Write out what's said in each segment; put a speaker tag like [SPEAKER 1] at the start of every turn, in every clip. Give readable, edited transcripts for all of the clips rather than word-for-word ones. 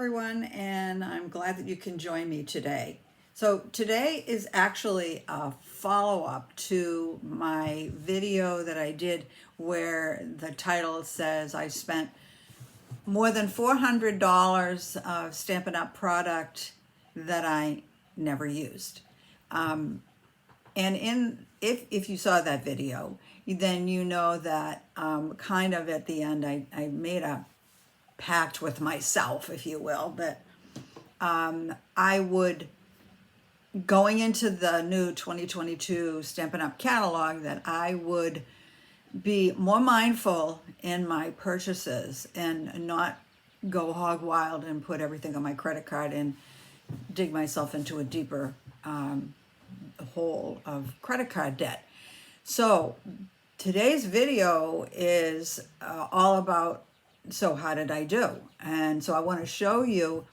[SPEAKER 1] everyone, and I'm glad that you can join me today. So today is actually a follow-up to my video that I did where the title says I spent more than $400 of Stampin' Up product that I never used. And if you saw that video, then you know that kind of at the end I made a pact with myself, if you will, that I would, going into the new 2022 Stampin' Up catalog, that I would be more mindful in my purchases and not go hog wild and put everything on my credit card and dig myself into a deeper hole of credit card debt. So today's video is all about, so how did I do? And so I want to show you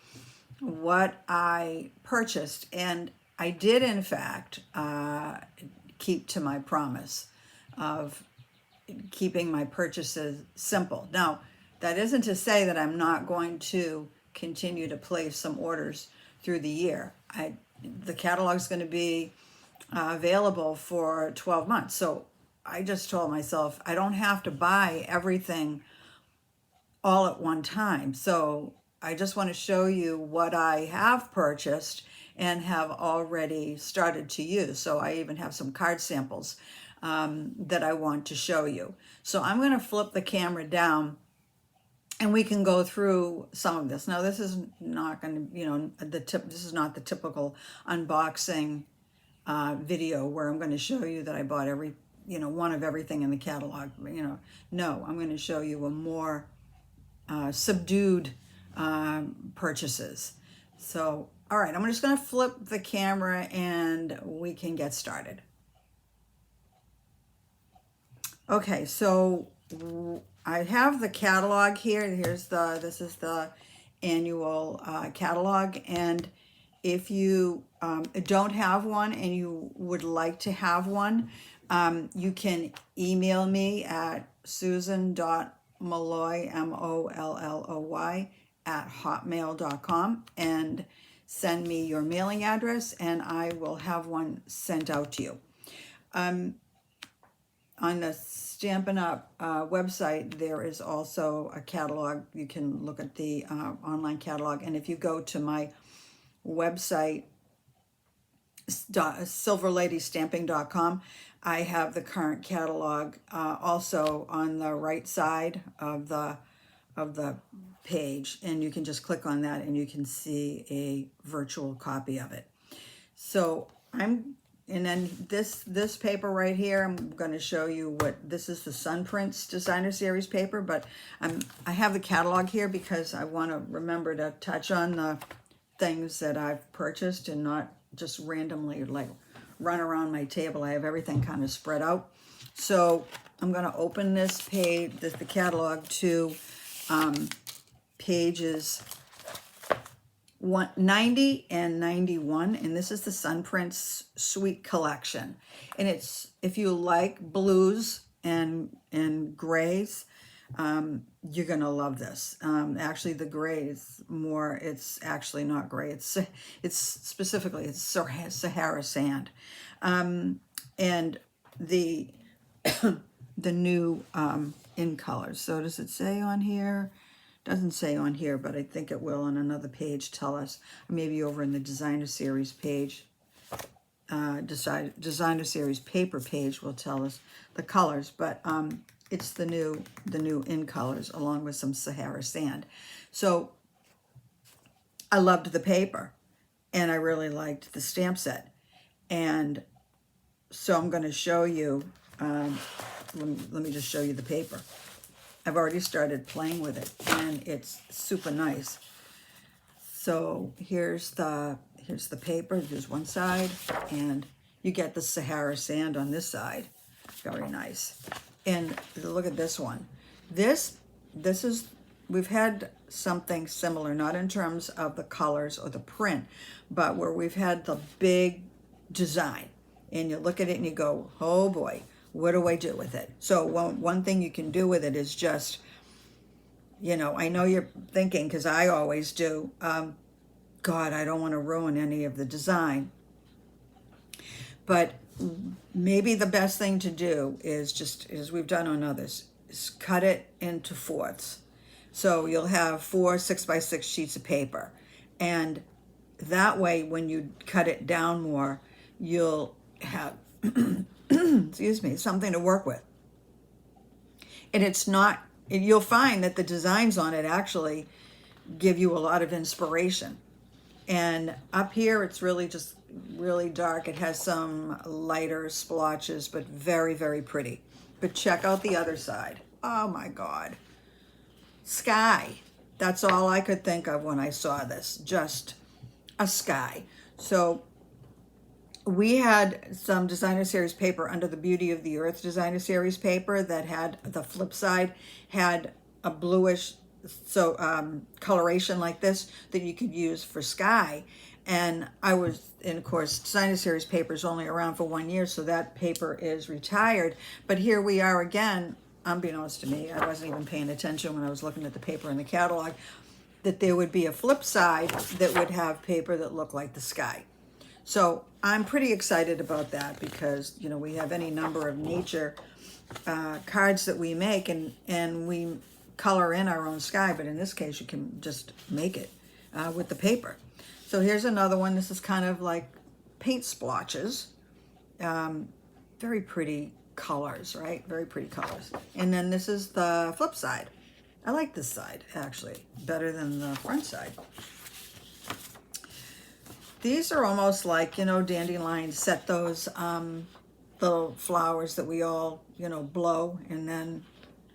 [SPEAKER 1] what I purchased. And I did, in fact, keep to my promise of keeping my purchases simple. Now, that isn't to say that I'm not going to continue to place some orders through the year. The catalog is going to be available for 12 months. So I just told myself I don't have to buy everything all at one time. So I just want to show you what I have purchased and have already started to use. So I even have some card samples that I want to show you. So I'm going to flip the camera down and we can go through some of this. Now this is not going to, this is not the typical unboxing video where I'm going to show you that I bought one of everything in the catalog. No, I'm going to show you a more subdued purchases. So, all right, I'm just going to flip the camera and we can get started. Okay, so I have the catalog here. This is the annual catalog, and if you don't have one and you would like to have one, you can email me at susan.molloy, MOLLOY, @hotmail.com and send me your mailing address and I will have one sent out to you. On the Stampin' Up website, there is also a catalog. You can look at the online catalog, and if you go to my website, silverladystamping.com, I have the current catalog also on the right side of the page, and you can just click on that and you can see a virtual copy of it. So and then this paper right here, I'm going to show you this is the Sun Prints Designer Series paper, but I have the catalog here because I want to remember to touch on the things that I've purchased and not just randomly like run around my table. I have everything kind of spread out. So I'm going to open this page, the catalog, to pages 90 and 91, and this is the Sun Prints Suite Collection. And it's, if you like blues and grays, you're gonna love this. Actually, the gray is more, it's actually not gray. It's specifically, it's Sahara sand. And the the new in colors. So does it say on here? Doesn't say on here, but I think it will on another page tell us, maybe over in the Designer Series page, Designer Series paper page will tell us the colors, but it's the new in colors along with some Sahara sand. So I loved the paper and I really liked the stamp set, and so I'm going to show you, let me just show you the paper. I've already started playing with it and it's super nice. So here's the paper. There's one side and you get the Sahara sand on this side. Very nice. And look at this one. This is, we've had something similar, not in terms of the colors or the print, but where we've had the big design and you look at it and you go, oh boy, what do I do with it? So one thing you can do with it is just you know, I know you're thinking, because I always do, God, I don't want to ruin any of the design. But maybe the best thing to do is just, as we've done on others, is cut it into fourths. So you'll have 4 6x6 sheets of paper. And that way, when you cut it down more, you'll have, excuse me, something to work with. And it's not, you'll find that the designs on it actually give you a lot of inspiration. And up here, it's really just really dark. It has some lighter splotches, but very, very pretty. But check out the other side. Oh my God. Sky. That's all I could think of when I saw this. Just a sky. So we had some designer series paper under the Beauty of the Earth designer series paper that had the flip side, had a bluish coloration like this that you could use for sky. And of course, designer series paper is only around for 1 year, so that paper is retired. But here we are again, unbeknownst to me, I wasn't even paying attention when I was looking at the paper in the catalog, that there would be a flip side that would have paper that looked like the sky. So I'm pretty excited about that because, you know, we have any number of nature cards that we make, and we color in our own sky, but in this case you can just make it with the paper. So here's another one. This is kind of like paint splotches. Very pretty colors, right? Very pretty colors. And then this is the flip side. I like this side actually better than the front side. These are almost like, you know, dandelions. Set those little flowers that we all, you know, blow, and then,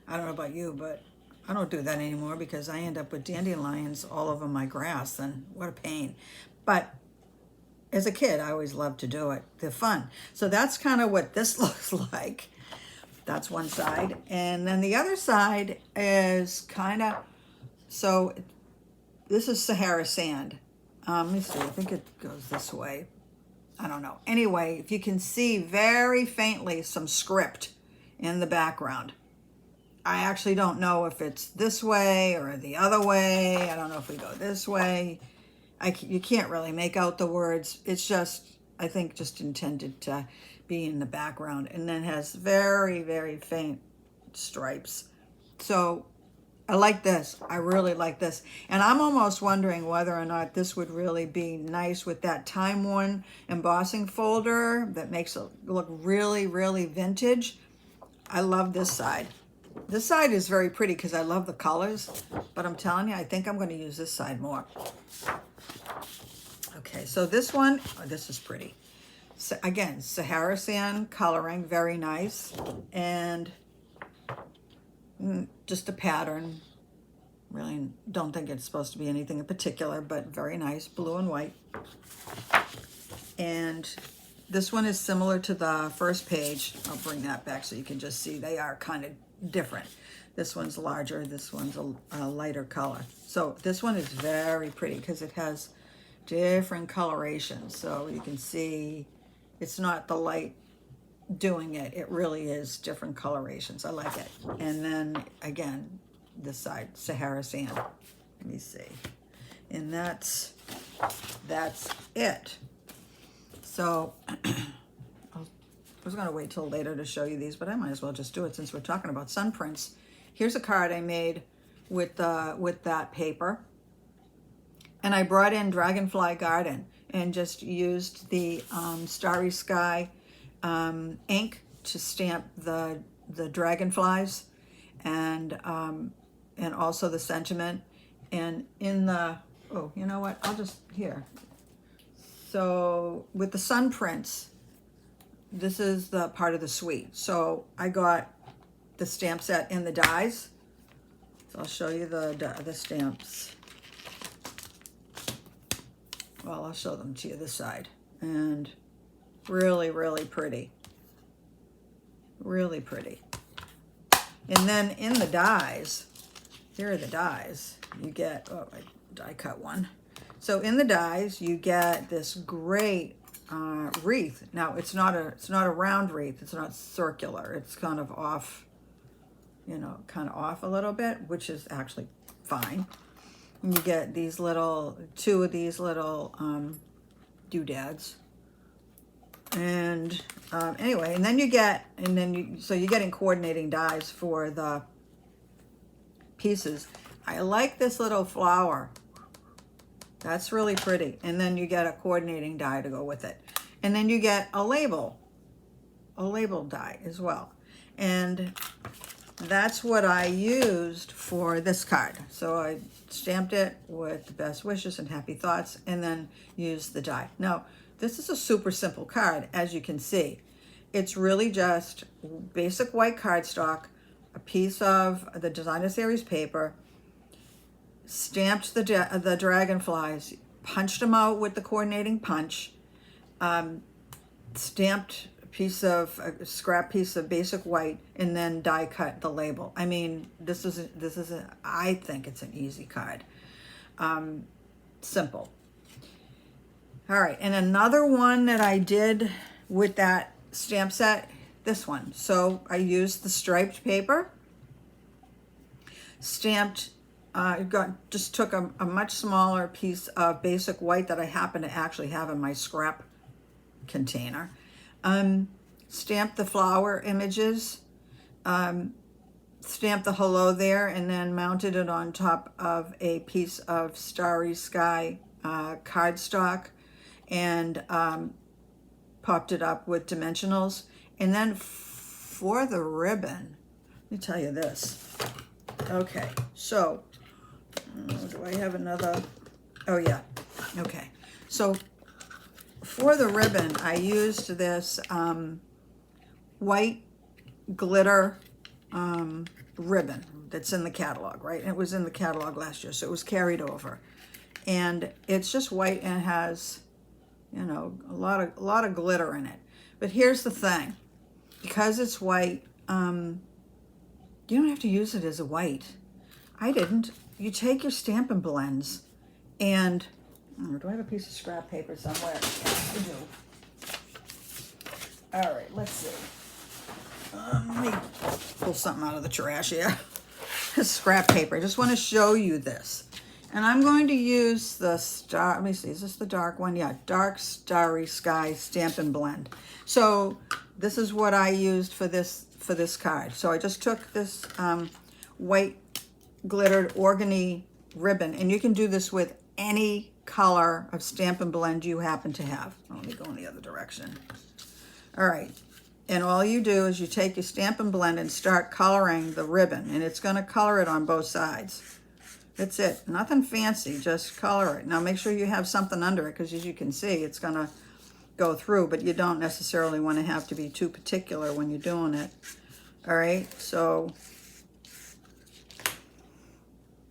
[SPEAKER 1] I don't know about you, but I don't do that anymore because I end up with dandelions all over my grass, and what a pain. But as a kid, I always loved to do it. They're fun. So that's kind of what this looks like. That's one side. And then the other side is kind of, so this is Sahara sand. Let me see, I think it goes this way. I don't know. Anyway, if you can see very faintly some script in the background. I actually don't know if it's this way or the other way. I don't know if we go this way. You can't really make out the words. It's just, I think, just intended to be in the background, and then has very, very faint stripes. So I like this. I really like this. And I'm almost wondering whether or not this would really be nice with that time-worn embossing folder that makes it look really, really vintage. I love this side. This side is very pretty because I love the colors, but I'm telling you, I think I'm going to use this side more. Okay, so this one, oh, this is pretty. So again, Sahara sand coloring, very nice. And just a pattern. Really don't think it's supposed to be anything in particular, but very nice, blue and white. And this one is similar to the first page. I'll bring that back so you can just see they are kind of different. This one's larger, this one's a lighter color. So this one is very pretty because it has different colorations. So you can see it's not the light doing it. It really is different colorations. I like it. And then again, this side, Sahara sand. Let me see. And that's it. So I was going to wait till later to show you these, but I might as well just do it since we're talking about sun prints. Here's a card I made with that paper. And I brought in Dragonfly Garden and just used the Starry Sky ink to stamp the dragonflies and also the sentiment. And in the, oh, you know what? I'll just, here. So with the sun prints, this is the part of the suite. So I got the stamp set and the dies. So I'll show you the stamps. Well, I'll show them to you this side. And really, really pretty. Really pretty. And then in the dies, here are the dies. You get, oh, I die cut one. So in the dies, you get this great wreath. Now it's not a round wreath. It's not circular. It's kind of off. you know, kind of off a little bit, which is actually fine. And you get these little, two of these little doodads. And anyway, and then you get, so you're getting coordinating dies for the pieces. I like this little flower. That's really pretty. And then you get a coordinating die to go with it. And then you get a label die as well. And that's what I used for this card. So I stamped it with the best wishes and happy thoughts, and then used the die. Now, this is a super simple card, as you can see. It's really just basic white cardstock, a piece of the designer series paper, stamped the dragonflies, punched them out with the coordinating punch, stamped a scrap piece of basic white, and then die cut the label. I mean, I think it's an easy card. Simple. All right, and another one that I did with that stamp set, this one. So I used the striped paper, stamped, just took a much smaller piece of basic white that I happen to actually have in my scrap container. Stamped the flower images, stamped the hello there, and then mounted it on top of a piece of Starry Sky cardstock, and popped it up with dimensionals. And then for the ribbon, let me tell you this. Okay, so do I have another? Oh yeah, okay. So for the ribbon, I used this white glitter ribbon that's in the catalog, right? It was in the catalog last year, so it was carried over. And it's just white and it has, you know, a lot of glitter in it. But here's the thing. Because it's white, you don't have to use it as a white. I didn't. You take your Stampin' Blends and, do I have a piece of scrap paper somewhere? I do. All right, let's see. Let me pull something out of the trash here. This scrap paper. I just want to show you this. And I'm going to use the let me see, is this the dark one? Yeah, Dark Starry Sky Stampin' Blend. So this is what I used for this card. So I just took this white glittered organdy ribbon, and you can do this with any color of Stampin' Blend you happen to have. Let me go in the other direction. All right. And all you do is you take your Stampin' Blend and start coloring the ribbon, and it's going to color it on both sides. That's it. Nothing fancy, just color it. Now make sure you have something under it, because as you can see, it's going to go through, but you don't necessarily want to have to be too particular when you're doing it. All right, so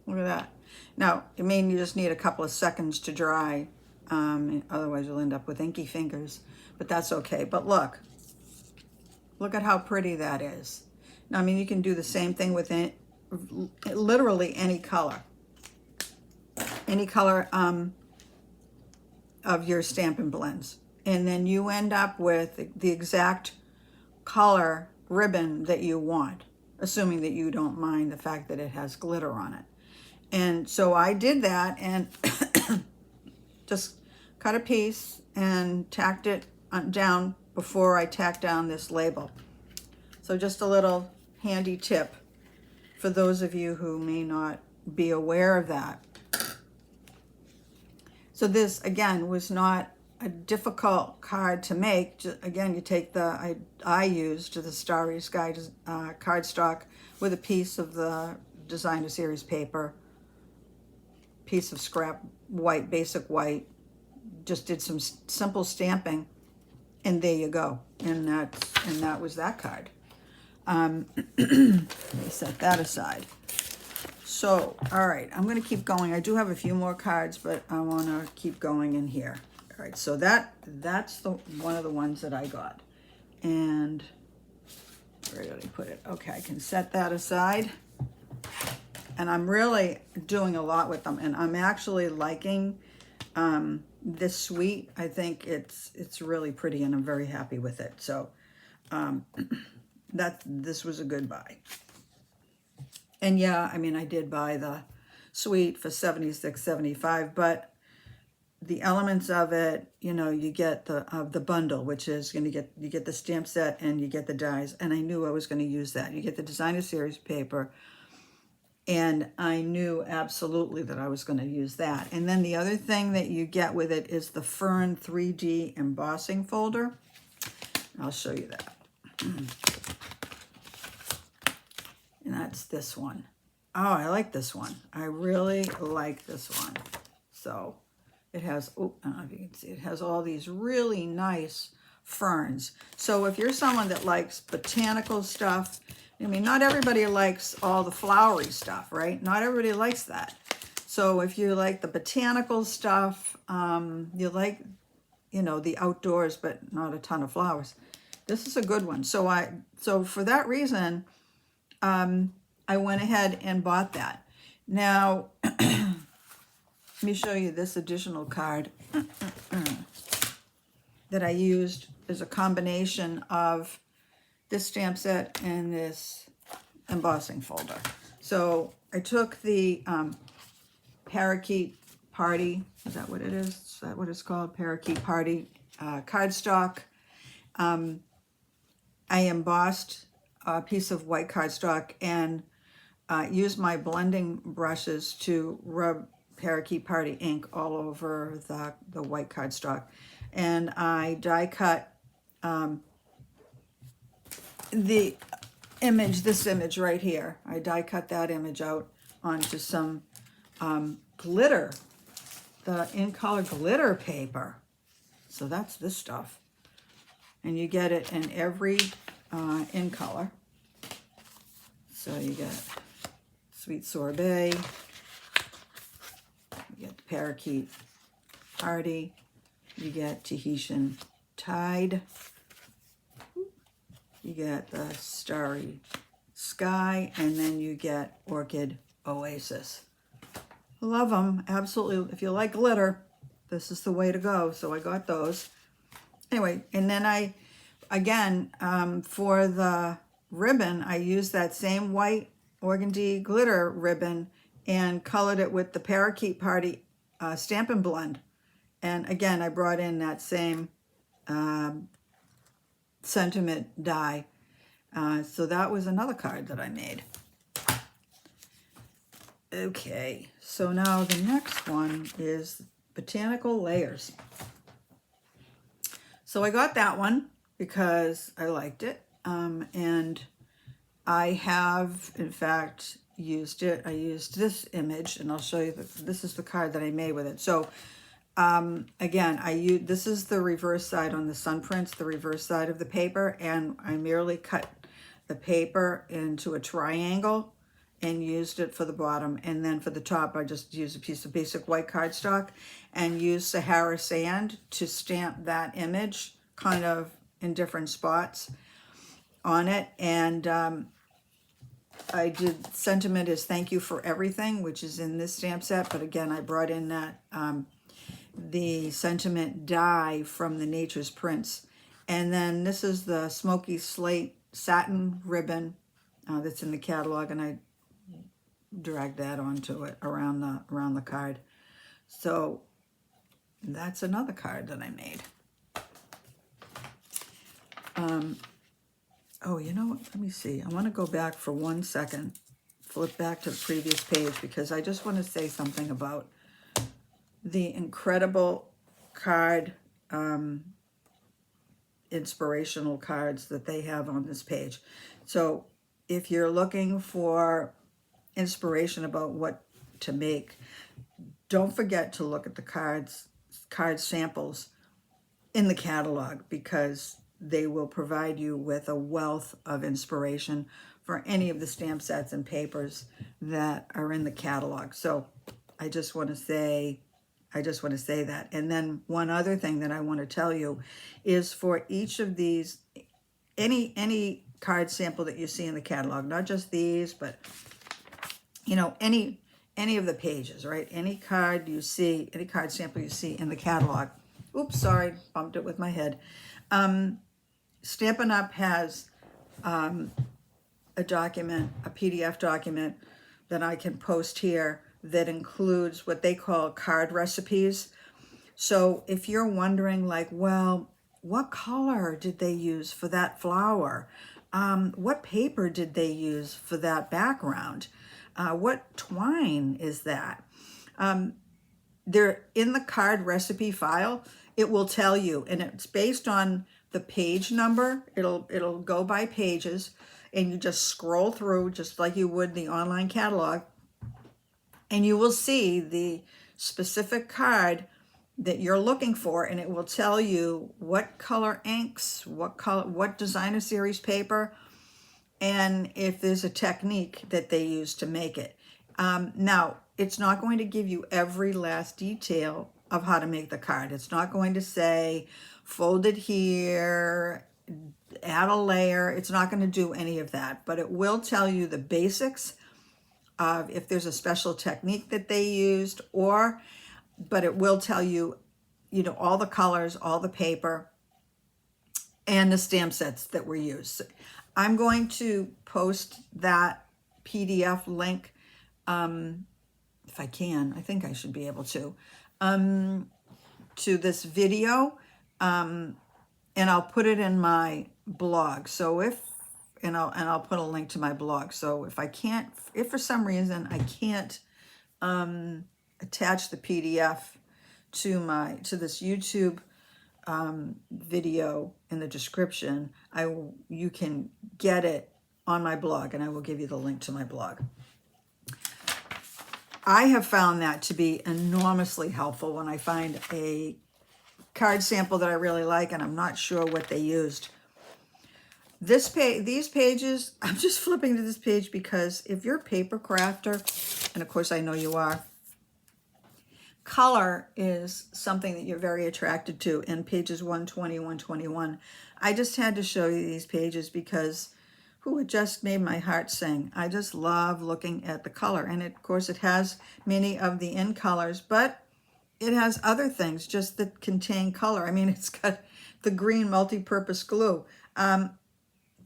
[SPEAKER 1] look at that. Now, I mean, you just need a couple of seconds to dry, otherwise you'll end up with inky fingers, but that's okay. But look at how pretty that is. Now, I mean, you can do the same thing with literally any color of your Stampin' Blends. And then you end up with the exact color ribbon that you want, assuming that you don't mind the fact that it has glitter on it. And so I did that and just cut a piece and tacked it down before I tacked down this label. So just a little handy tip for those of you who may not be aware of that. So this, again, was not a difficult card to make. Again, you take I used the Starry Sky cardstock with a piece of the designer series paper, piece of scrap white, basic white, just did some simple stamping, and there you go. And that was that card. Let me set that aside. So, all right, I'm going to keep going. I do have a few more cards, but I want to keep going in here. All right, so that's one of the ones that I got. And where did I put it? Okay, I can set that aside. And I'm really doing a lot with them, and I'm actually liking this suite. I think it's really pretty, and I'm very happy with it. So this was a good buy. And yeah, I mean, I did buy the suite for $76.75, but the elements of it, you know, you get the bundle, which is going to you get the stamp set and you get the dies. And I knew I was going to use that. You get the designer series paper, and I knew absolutely that I was going to use that. And then the other thing that you get with it is the Fern 3D embossing folder. I'll show you that. And that's this one. Oh, I like this one. I really like this one. So it has, oh, I don't know if you can see, it has all these really nice ferns. So if you're someone that likes botanical stuff, I mean, not everybody likes all the flowery stuff, right? Not everybody likes that. So if you like the botanical stuff, you like, you know, the outdoors, but not a ton of flowers, this is a good one. So for that reason, I went ahead and bought that. Now, let me show you this additional card that I used as a combination of this stamp set and this embossing folder. So I took the Parakeet Party, is that what it is? Is that what it's called? Parakeet Party cardstock. I embossed a piece of white cardstock and used my blending brushes to rub Parakeet Party ink all over the white cardstock. And I die cut the image, this image right here. I die cut that image out onto some glitter, the in color glitter paper. So that's this stuff. And you get it in every in color. So you get Sweet Sorbet, you get the Parakeet Party, you get Tahitian Tide, you get the Starry Sky, and then you get Orchid Oasis. Love them, absolutely. If you like glitter, this is the way to go. So I got those. Anyway, and then again, for the ribbon, I used that same white organdy glitter ribbon and colored it with the Parakeet Party Stampin' Blend. And again, I brought in that same sentiment die. So that was another card that I made. Okay, so now the next one is Botanical Layers. So I got that one because I liked it. And I have, in fact, used it. I used this image, and I'll show you this is the card that I made with it. So again, this is the reverse side on the sun prints, the reverse side of the paper, and I merely cut the paper into a triangle and used it for the bottom. And then for the top, I just used a piece of basic white cardstock and used Sahara sand to stamp that image kind of in different spots on it. And I did sentiment is thank you for everything, which is in this stamp set. But again, I brought in that the sentiment die from the Nature's Prints. And then this is the Smoky Slate satin ribbon that's in the catalog, and I dragged that onto it around the card. So that's another card that I made. Oh, you know what? Let me see. I want to go back for 1 second, flip back to the previous page, because I just want to say something about the incredible card, inspirational cards that they have on this page. So if you're looking for inspiration about what to make, don't forget to look at the card samples in the catalog, because they will provide you with a wealth of inspiration for any of the stamp sets and papers that are in the catalog. So I just want to say that. And then one other thing that I want to tell you is for each of these, any card sample that you see in the catalog, not just these, but you know, any of the pages, right? Any card you see, any card sample you see in the catalog. Oops, sorry, bumped it with my head. Stampin' Up has a a document, a PDF document that I can post here that includes what they call card recipes. So if you're wondering like, well, what color did they use for that flower? What paper did they use for that background? What twine is that? They're in the card recipe file. It will tell you, and it's based on the page number. It'll go by pages, and you just scroll through just like you would the online catalog, and you will see the specific card that you're looking for, and it will tell you what color inks, what designer series paper, and if there's a technique that they use to make it. Now, it's not going to give you every last detail of how to make the card. It's not going to say, fold it here, add a layer. It's not going to do any of that, but it will tell you the basics of if there's a special technique that they used, but it will tell you, all the colors, all the paper, and the stamp sets that were used. I'm going to post that PDF link, if I can. I think I should be able to this video, and I'll put it in my blog. So I'll put a link to my blog. So if for some reason I can't attach the PDF to this YouTube video in the description, you can get it on my blog, and I will give you the link to my blog. I have found that to be enormously helpful when I find a card sample that I really like and I'm not sure what they used. These pages, I'm just flipping to this page because if you're a paper crafter, and of course I know you are, color is something that you're very attracted to in pages 120, 121. I just had to show you these pages because it just made my heart sing. I just love looking at the color. And of course it has many of the in colors, but it has other things just that contain color. I mean, it's got the green multi-purpose glue.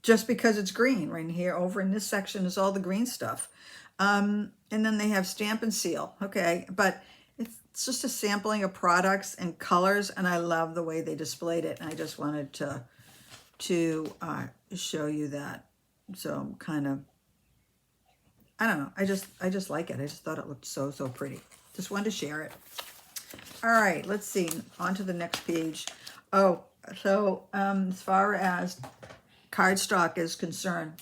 [SPEAKER 1] Just because it's green right here, over in this section is all the green stuff. And then they have stamp and seal. Okay, but it's just a sampling of products and colors, and I love the way they displayed it. And I just wanted to show you that. So kind of, I don't know. I just like it. I just thought it looked so pretty. Just wanted to share it. All right, let's see. On to the next page. Oh, so as far as cardstock is concerned,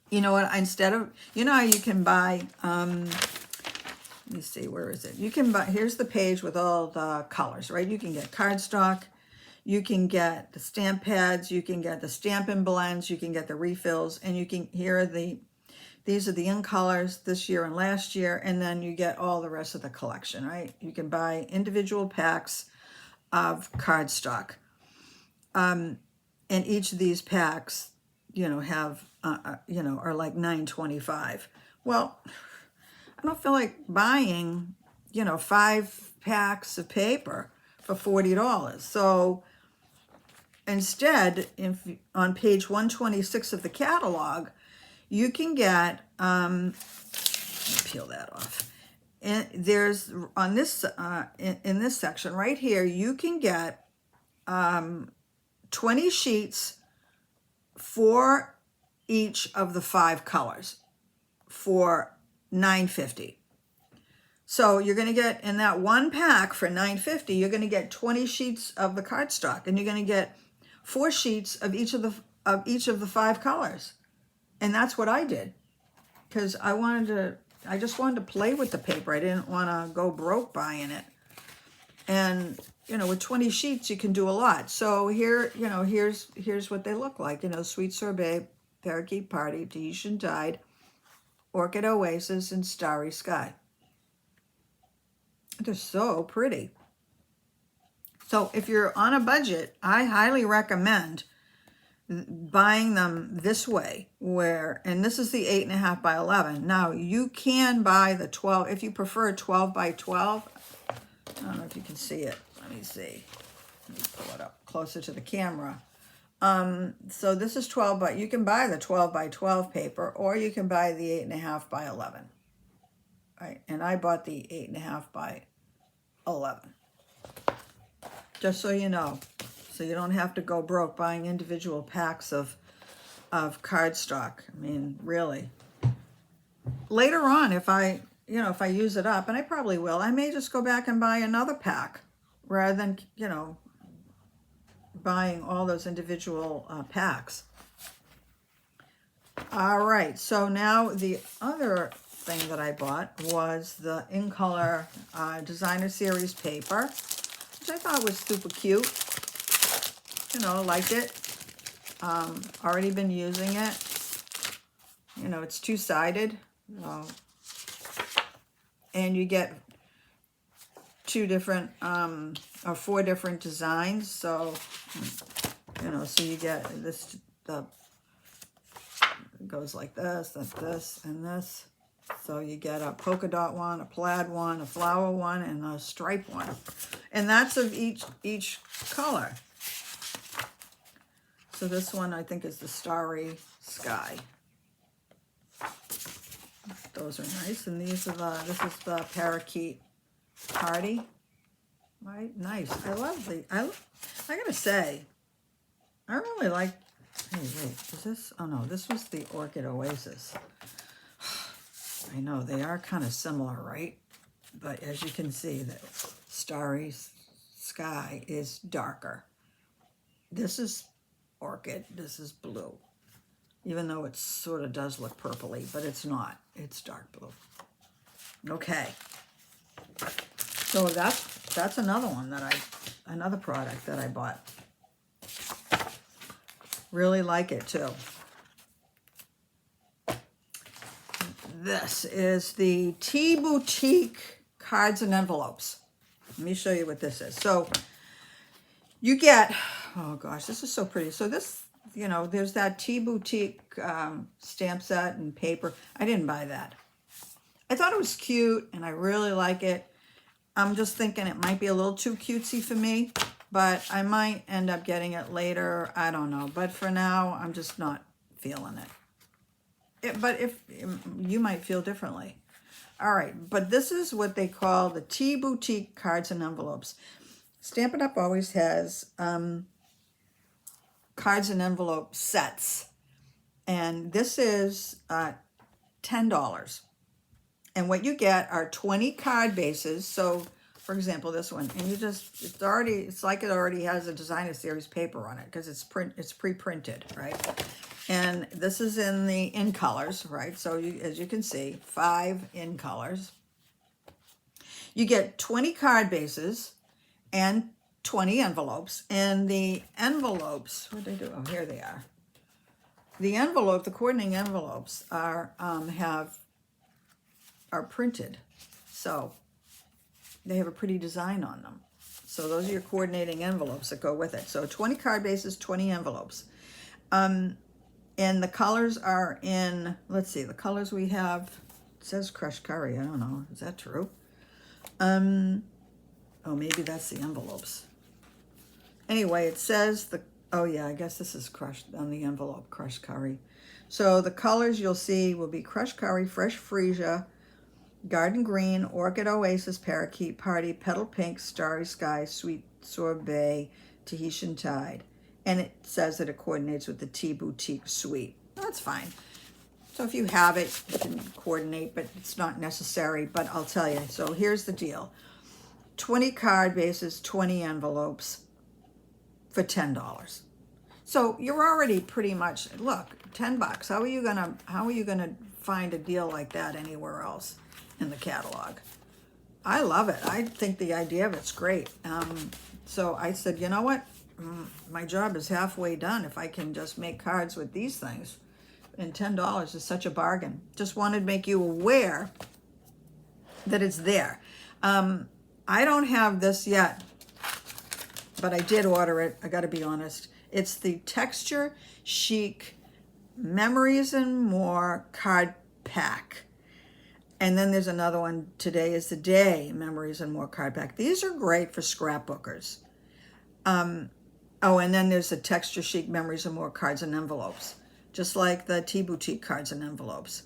[SPEAKER 1] you know what? Instead of, how you can buy, let me see, where is it? You can buy, here's the page with all the colors, right? You can get cardstock, you can get the stamp pads, you can get the Stampin' blends, you can get the refills, and these are the in colors this year and last year, and then you get all the rest of the collection, right? You can buy individual packs of cardstock. And each of these packs, have, are like $9.25. Well, I don't feel like buying, 5 packs of paper for $40. So instead, on page 126 of the catalog, you can get, let me peel that off. And there's on this, in this section right here, you can get 20 sheets for each of the 5 colors for $9.50. So you're going to get, in that one pack for $9.50, you're going to get 20 sheets of the cardstock, and you're going to get 4 sheets of each of the 5 colors. And that's what I did, because I just wanted to play with the paper. I didn't want to go broke buying it. And with 20 sheets, you can do a lot. So here, here's what they look like. Sweet Sorbet, Parakeet Party, Tahitian Tide, Orchid Oasis, and Starry Sky. They're so pretty. So if you're on a budget, I highly recommend buying them this way, and this is the 8.5 by 11. Now you can buy the 12 if you prefer 12 by 12. I don't know if you can see it. Let me see. Let me pull it up closer to the camera. So this is 12 by, you can buy the 12 by 12 paper, or you can buy the 8.5 by 11. Right, and I bought the 8.5 by 11. Just so you know, so you don't have to go broke buying individual packs of cardstock. I mean, really. Later on, if I use it up, and I probably will, I may just go back and buy another pack rather than, buying all those individual packs. All right, so now the other thing that I bought was the In Color Designer Series paper, which I thought was super cute. Liked it. Already been using it. It's two-sided. And you get two different or four different designs. So, so you get this, it goes like this, and this. So you get a polka dot one, a plaid one, a flower one, and a stripe one. And that's of each color. So this one I think is the Starry Sky. Those are nice. And this is the Parakeet Party. Right? Nice. I gotta say, I really like, hey, wait, is this, oh no, this was the Orchid Oasis. I know, they are kind of similar, right? But as you can see, the Starry Sky is darker. This is Orchid, this is blue. Even though it sort of does look purpley, but it's not. It's dark blue. Okay. So that's another one another product that I bought. Really like it too. This is the Tea Boutique cards and envelopes. Let me show you what this is. So you get, oh gosh, this is so pretty. So this, there's that Tea Boutique stamp set and paper. I didn't buy that. I thought it was cute and I really like it. I'm just thinking it might be a little too cutesy for me, but I might end up getting it later. I don't know. But for now, I'm just not feeling it. But if you might feel differently. All right, but this is what they call the Tea Boutique cards and envelopes. Stampin' Up! Always has cards and envelope sets. And this is $10. And what you get are 20 card bases. So, for example, this one, and it's like it already has a designer series paper on it because it's pre-printed, right? And this is in colors, right? So as you can see, 5 in colors. You get 20 card bases and 20 envelopes. And the envelopes, what did they do? Oh, here they are. The coordinating envelopes are printed. So they have a pretty design on them. So those are your coordinating envelopes that go with it. So 20 card bases, 20 envelopes. And the colors are in, let's see, the colors we have, it says crushed curry. I don't know. Is that true? Oh, maybe that's the envelopes. Anyway, it says oh yeah, I guess this is crushed on the envelope, crushed curry. So the colors you'll see will be crushed curry, fresh freesia, garden green, orchid oasis, parakeet party, petal pink, starry sky, sweet sorbet, Tahitian tide. And it says that it coordinates with the Tea Boutique suite. That's fine. So if you have it, you can coordinate, but it's not necessary. But I'll tell you. So here's the deal. 20 card bases, 20 envelopes for $10. So you're already pretty much, look, $10. How are you gonna find a deal like that anywhere else in the catalog? I love it. I think the idea of it's great. So I said, you know what? My job is halfway done if I can just make cards with these things. And $10 is such a bargain. Just wanted to make you aware that it's there. I don't have this yet, but I did order it. I got to be honest. It's the Texture Chic Memories and More card pack. And then there's another one, Today is the Day, Memories and More card pack. These are great for scrapbookers. Oh, and then there's the Texture Chic Memories and More cards and envelopes, just like the Tea Boutique cards and envelopes.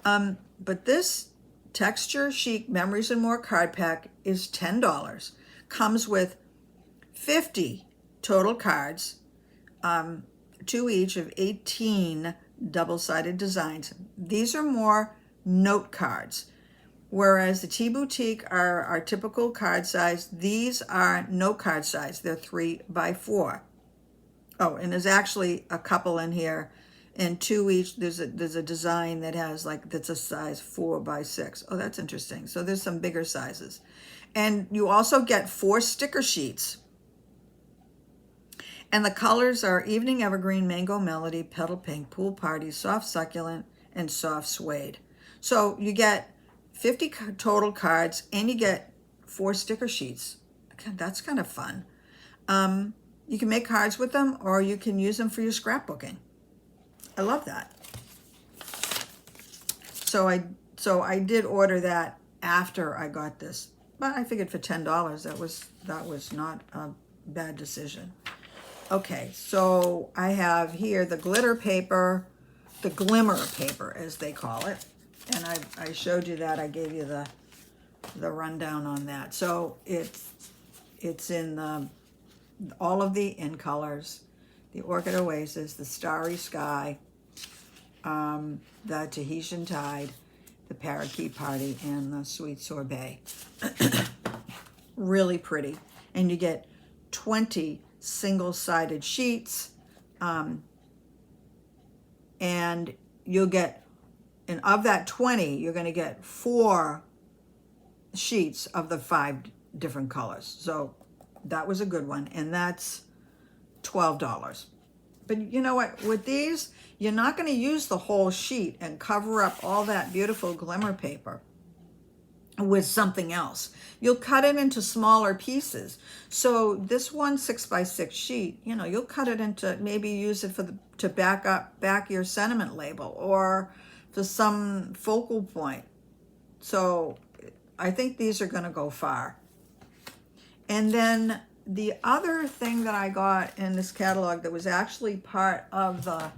[SPEAKER 1] But this Texture Chic Memories and More card pack is $10. Comes with 50 total cards, 2 each of 18 double-sided designs. These are more note cards, whereas the Tea Boutique are our typical card size. These are note card size. They're 3 by 4. Oh, and there's actually a couple in here, and 2 each. There's a design that has that's a size 4 by 6. Oh, that's interesting. So there's some bigger sizes. And you also get 4 sticker sheets. And the colors are Evening Evergreen, Mango Melody, Petal Pink, Pool Party, Soft Succulent, and Soft Suede. So you get 50 total cards, and you get 4 sticker sheets. That's kind of fun. You can make cards with them, or you can use them for your scrapbooking. I love that. So I did order that after I got this, but I figured for $10 that was not a bad decision. Okay, so I have here the glitter paper, the Glimmer paper as they call it, and I showed you that. I gave you the rundown on that. So it's in all of the in colors, the Orchid Oasis, the Starry Sky, the Tahitian Tide, the Parakeet Party, and the Sweet Sorbet. Really pretty. And you get 20 single-sided sheets, and you'll get, and of that 20, you're going to get 4 sheets of the 5 different colors. So that was a good one, and that's $12. But you know what, with these, you're not going to use the whole sheet and cover up all that beautiful glimmer paper with something else. You'll cut it into smaller pieces. So this one 6 by 6 sheet, you'll cut it into, maybe use it to back your sentiment label or for some focal point. So I think these are going to go far. And then the other thing that I got in this catalog that was actually part of the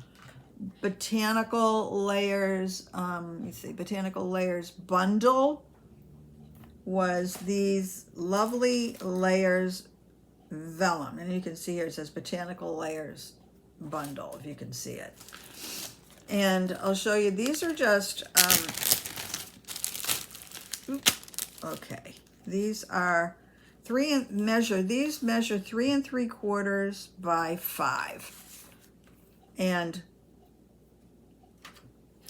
[SPEAKER 1] Botanical Layers, Botanical Layers bundle, was these lovely layers vellum. And you can see here it says Botanical Layers bundle, if you can see it. And I'll show you, these are just, okay, these are these measure 3 3/4 by 5. And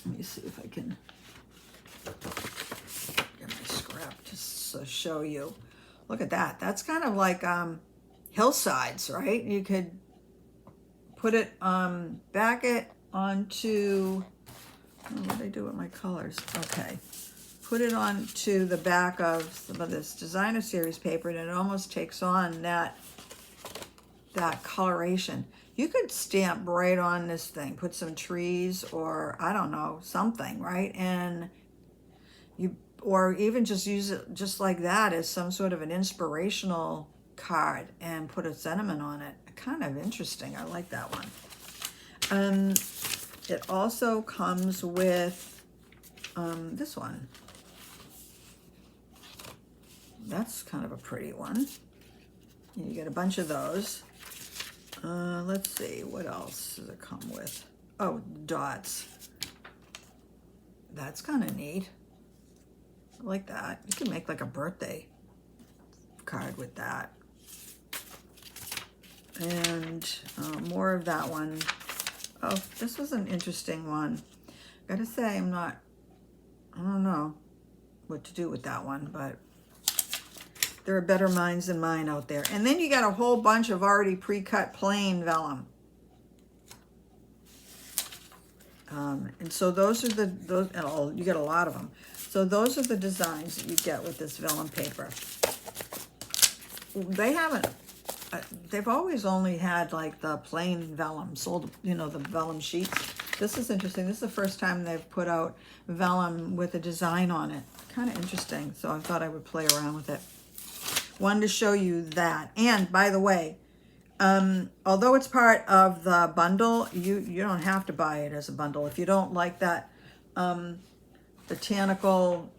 [SPEAKER 1] let me see if I can get my scrap just to show you. Look at that. That's kind of like hillsides, right? You could put it, back it onto, what did I do with my colors? Okay. Put it onto the back of some of this designer series paper, and it almost takes on that coloration. You could stamp right on this thing, put some trees or I don't know, something, right? And or even just use it just like that as some sort of an inspirational card and put a sentiment on it. Kind of interesting. I like that one. It also comes with this one. That's kind of a pretty one. You get a bunch of those. Let's see, what else does it come with? Oh, dots. That's kind of neat. I like that. You can make like a birthday card with that. And more of that one. Oh, this was an interesting one. Gotta say, I don't know what to do with that one, but there are better minds than mine out there. And then you got a whole bunch of already pre-cut plain vellum. And so those are you get a lot of them. So those are the designs that you get with this vellum paper. They've always only had like the plain vellum sold, the vellum sheets. This is interesting. This is the first time they've put out vellum with a design on it. Kind of interesting. So I thought I would play around with it. Wanted to show you that. And by the way, Although it's part of the bundle, you don't have to buy it as a bundle. If you don't like that Botanical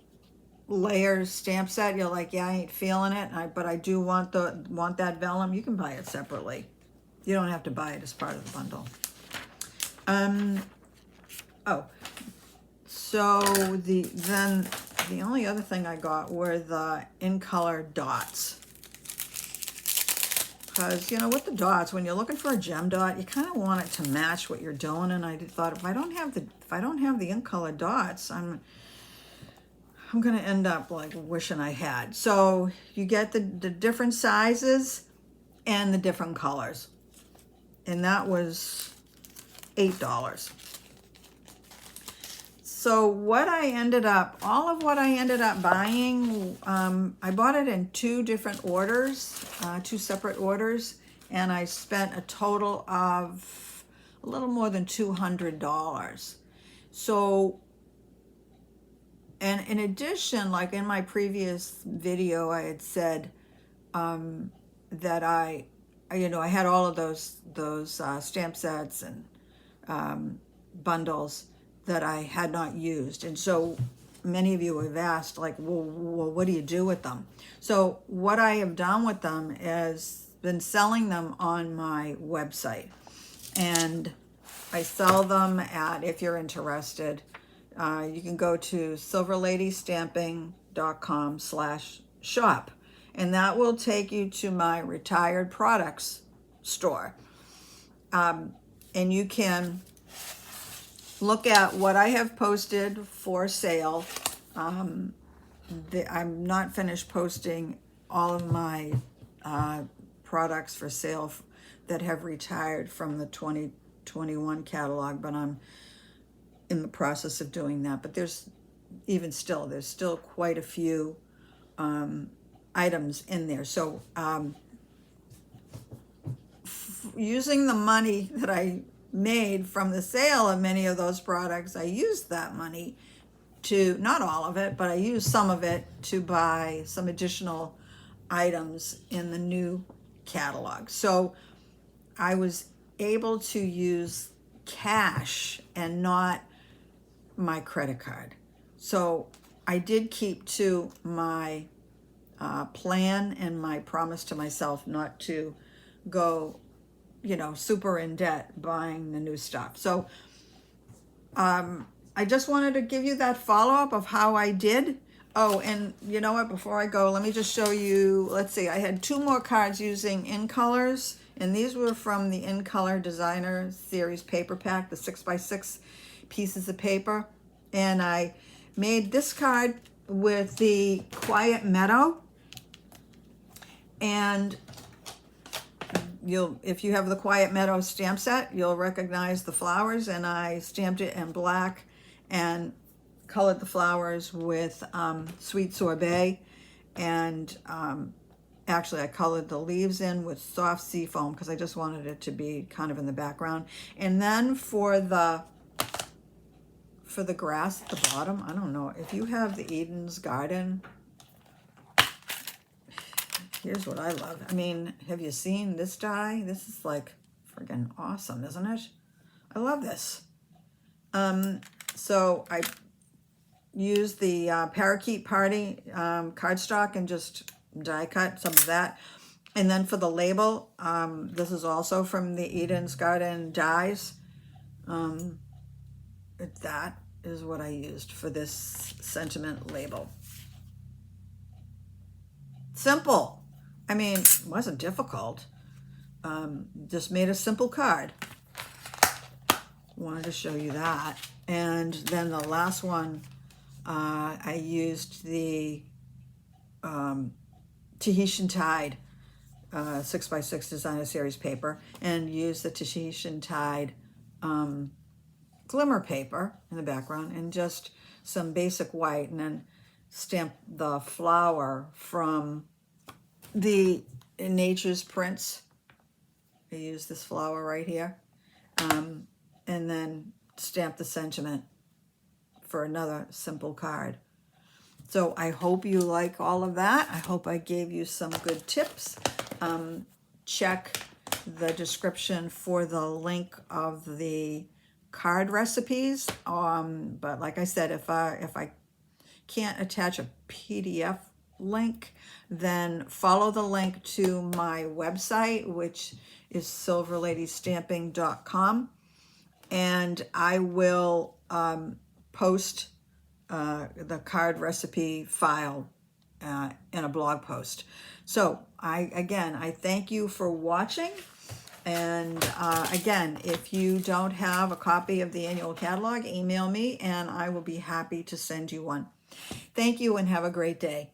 [SPEAKER 1] layers stamp set, you're like, yeah, I ain't feeling it, but I do want that vellum, you can buy it separately. You don't have to buy it as part of the bundle. Oh, so then the only other thing I got were the in color dots. Because, you know, with the dots, when you're looking for a gem dot, you kind of want it to match what you're doing. And I thought, if I don't have the in color dots, I'm gonna end up like wishing I had. So you get the different sizes and the different colors, and that was $8. So all of what I ended up buying, I bought it in two different orders, two separate orders, and I spent a total of a little more than $200. So, and in addition, like in my previous video, I had said that I had all of those stamp sets and bundles that I had not used. And so many of you have asked, like, well, what do you do with them? So what I have done with them is been selling them on my website. And I sell them at, if you're interested, you can go to silverladystamping.com/shop. And that will take you to my retired products store. And you can look at what I have posted for sale. I'm not finished posting all of my products for sale that have retired from the 2021 catalog, but I'm in the process of doing that. But there's still quite a few items in there. So using the money that I made from the sale of many of those products, I used that money to, not all of it, but I used some of it to buy some additional items in the new catalog. So I was able to use cash and not my credit card. So I did keep to my plan and my promise to myself not to go, super in debt buying the new stuff. So I just wanted to give you that follow-up of how I did. Oh, and you know what, before I go, let me just show you, let's see, I had two more cards using in colors, and these were from the In Color Designer Series paper pack, the 6x6 pieces of paper. And I made this card with the Quiet Meadow. And if you have the Quiet Meadow stamp set, you'll recognize the flowers, and I stamped it in black and colored the flowers with Sweet Sorbet, and actually I colored the leaves in with soft sea foam because I just wanted it to be kind of in the background. And then for the grass at the bottom, I don't know if you have the Eden's Garden. Here's what I love. I mean, have you seen this die? This is like friggin' awesome, isn't it? I love this. So I used the Parakeet Party cardstock and just die cut some of that. And then for the label, this is also from the Eden's Garden dies. That is what I used for this sentiment label. Simple. I mean, it wasn't difficult. Just made a simple card. Wanted to show you that. And then the last one, I used the Tahitian Tide 6x6 Designer Series paper, and used the Tahitian Tide Glimmer paper in the background, and just some basic white, and then stamped the flower from the Nature's Prints. I used this flower right here, and then stamped the sentiment for another simple card. So I hope you like all of that. I hope I gave you some good tips. Check the description for the link of the card recipes. But like I said, if I can't attach a PDF link, then follow the link to my website, which is silverladystamping.com, and I will post the card recipe file in a blog post. So I thank you for watching. And again, if you don't have a copy of the annual catalog, email me and I will be happy to send you one. Thank you and have a great day.